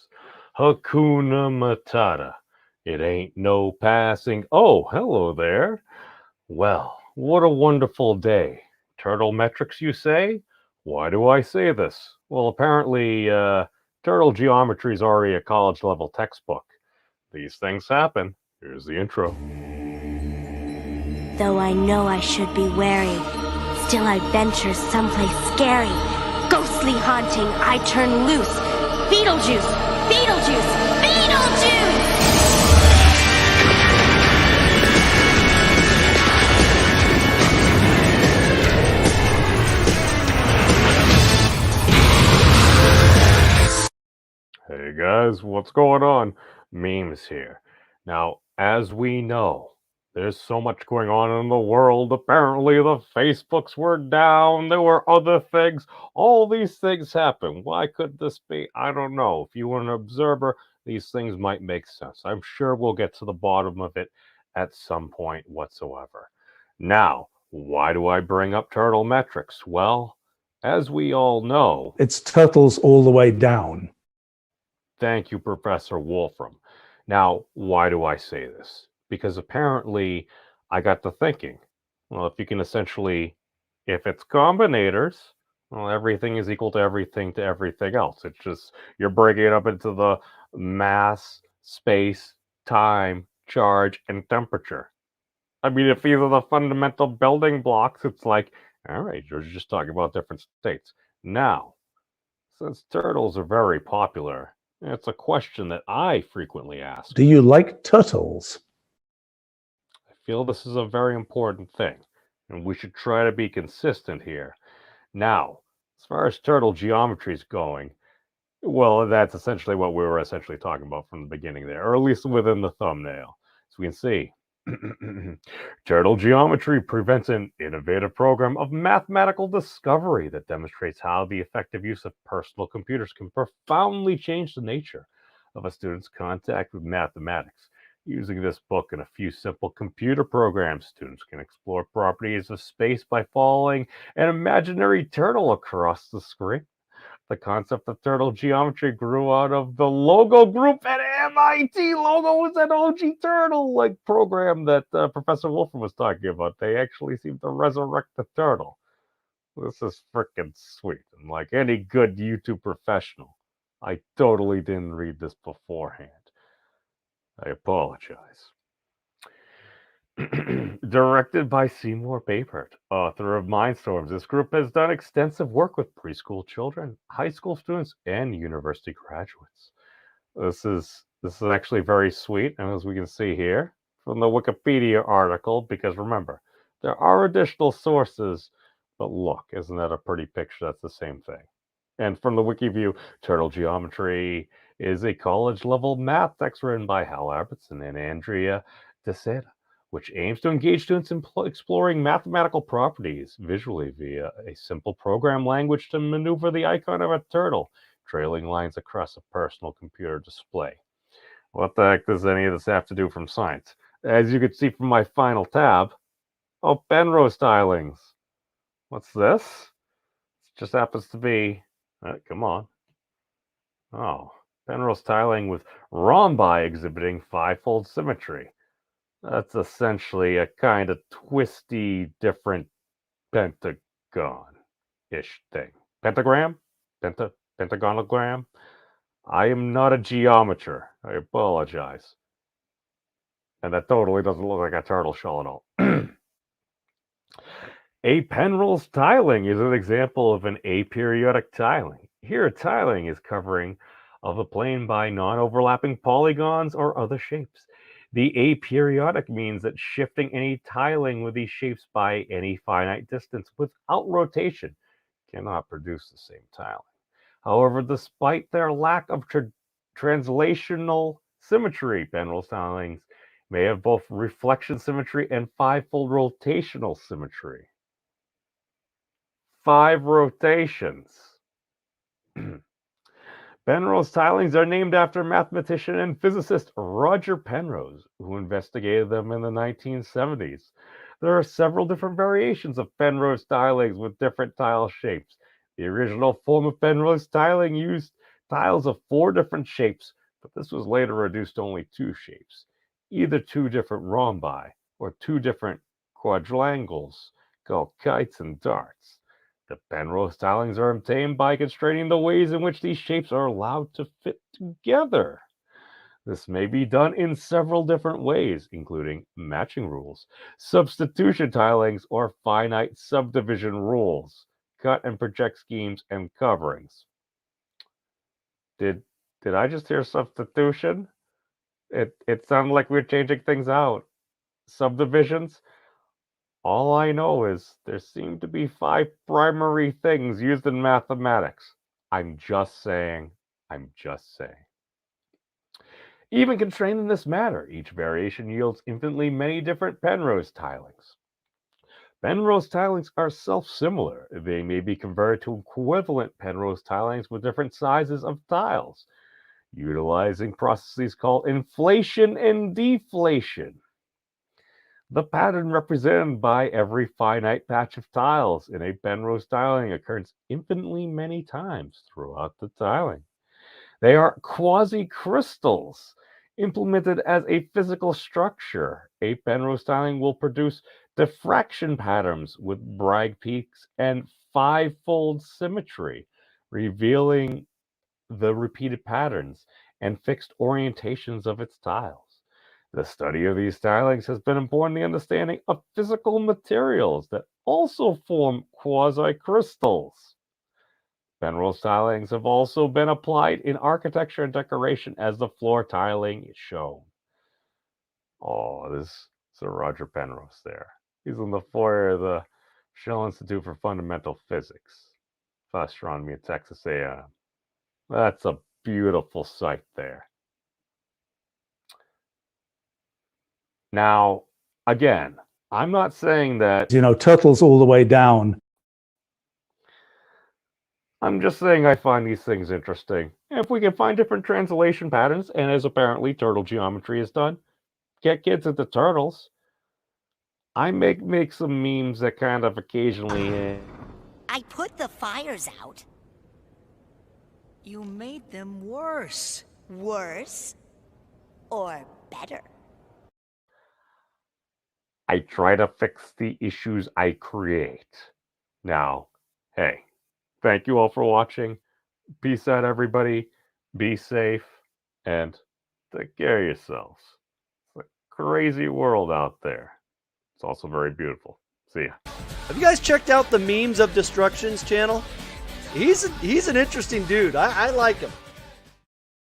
is Hakuna Matata. It ain't no passing. Oh, hello there. Well, what a wonderful day. Turtle metrics, you say? Why do I say this? Well, apparently, turtle geometry is already a college level textbook. These things happen. Here's the intro. Though I know I should be wary, still I venture someplace scary. Ghostly haunting, I turn loose. Beetlejuice! Beetlejuice! Beetlejuice! Hey guys, what's going on? Memes here. Now, as we know, there's so much going on in the world. Apparently, the Facebooks were down. There were other things. All these things happen. Why could this be? I don't know. If you were an observer, these things might make sense. I'm sure we'll get to the bottom of it at some point whatsoever. Now, why do I bring up turtle metrics? Well, as we all know, it's turtles all the way down. Thank you, Professor Wolfram. Now, why do I say this? Because apparently I got to thinking, well, if you can essentially, if it's combinators, well, everything is equal to everything else. It's just, you're breaking it up into the mass, space, time, charge, and temperature. I mean, if these are the fundamental building blocks, it's like, all right, you're just talking about different states. Now, since turtles are very popular, it's a question that I frequently ask. Do you like turtles? I feel this is a very important thing, and we should try to be consistent here. Now, as far as turtle geometry is going, well, that's essentially what we were essentially talking about from the beginning there, or at least within the thumbnail. As we can see, turtle geometry presents an innovative program of mathematical discovery that demonstrates how the effective use of personal computers can profoundly change the nature of a student's contact with mathematics. Using this book and a few simple computer programs, students can explore properties of space by following an imaginary turtle across the screen. The concept of turtle geometry grew out of the Logo group at MIT. Logo was an OG turtle like program that Professor Wolfram was talking about. They actually seem to resurrect the turtle. This is freaking sweet. And like any good YouTube professional, I totally didn't read this beforehand. I apologize. Directed by Seymour Papert, author of Mindstorms, this group has done extensive work with preschool children, high school students, and university graduates. This is actually very sweet, and as we can see here from the Wikipedia article, because remember, there are additional sources, but look, isn't that a pretty picture? That's the same thing. And from the WikiView, Turtle Geometry is a college-level math text written by Hal Albertson and Andrea DeSeta, which aims to engage students in exploring mathematical properties visually via a simple program language to maneuver the icon of a turtle, trailing lines across a personal computer display. What the heck does any of this have to do from science? As you can see from my final tab, Penrose tilings. What's this? It just happens to be, come on. Oh, Penrose tiling with rhombi exhibiting fivefold symmetry. That's essentially a kind of twisty, different pentagon-ish thing. Pentagram? Pentagonigram? I am not a geometer. I apologize. And that totally doesn't look like a turtle shell at all. A Penrose tiling is an example of an aperiodic tiling. Here, tiling is covering of a plane by non-overlapping polygons or other shapes. The aperiodic means that shifting any tiling with these shapes by any finite distance without rotation cannot produce the same tiling. However, despite their lack of translational symmetry, Penrose tilings may have both reflection symmetry and fivefold rotational symmetry. 5 rotations. Penrose tilings are named after mathematician and physicist Roger Penrose, who investigated them in the 1970s. There are several different variations of Penrose tilings with different tile shapes. The original form of Penrose tiling used tiles of 4 different shapes, but this was later reduced to only 2 shapes, either 2 different rhombi or 2 different quadrangles called kites and darts. The Penrose tilings are obtained by constraining the ways in which these shapes are allowed to fit together. This may be done in several different ways, including matching rules, substitution tilings, or finite subdivision rules, cut and project schemes, and coverings. Did I just hear substitution? It sounded like we were changing things out. Subdivisions? All I know is there seem to be 5 primary things used in mathematics. I'm just saying. Even constrained in this matter, each variation yields infinitely many different Penrose tilings. Penrose tilings are self-similar. They may be converted to equivalent Penrose tilings with different sizes of tiles, utilizing processes called inflation and deflation. The pattern represented by every finite patch of tiles in a Penrose tiling occurs infinitely many times throughout the tiling. They are quasi-crystals. Implemented as a physical structure, a Penrose tiling will produce diffraction patterns with Bragg peaks and 5-fold symmetry, revealing the repeated patterns and fixed orientations of its tiles. The study of these tilings has been important in the understanding of physical materials that also form quasi-crystals. Penrose tilings have also been applied in architecture and decoration, as the floor tiling is shown. Oh, this Sir Roger Penrose there. He's in the foyer of the Shell Institute for Fundamental Physics, Astronomy at Texas A&M. That's a beautiful sight there. Now, again, I'm not saying that... turtles all the way down. I'm just saying I find these things interesting. If we can find different translation patterns, and as apparently turtle geometry is done, get kids into turtles. I make some memes that kind of occasionally... I put the fires out. You made them worse. Worse? Or better? I try to fix the issues I create. Now, hey, thank you all for watching. Peace out, everybody. Be safe, and take care of yourselves. It's a crazy world out there. It's also very beautiful. See ya. Have you guys checked out the Memes of Destruction's channel? He's an interesting dude. I like him.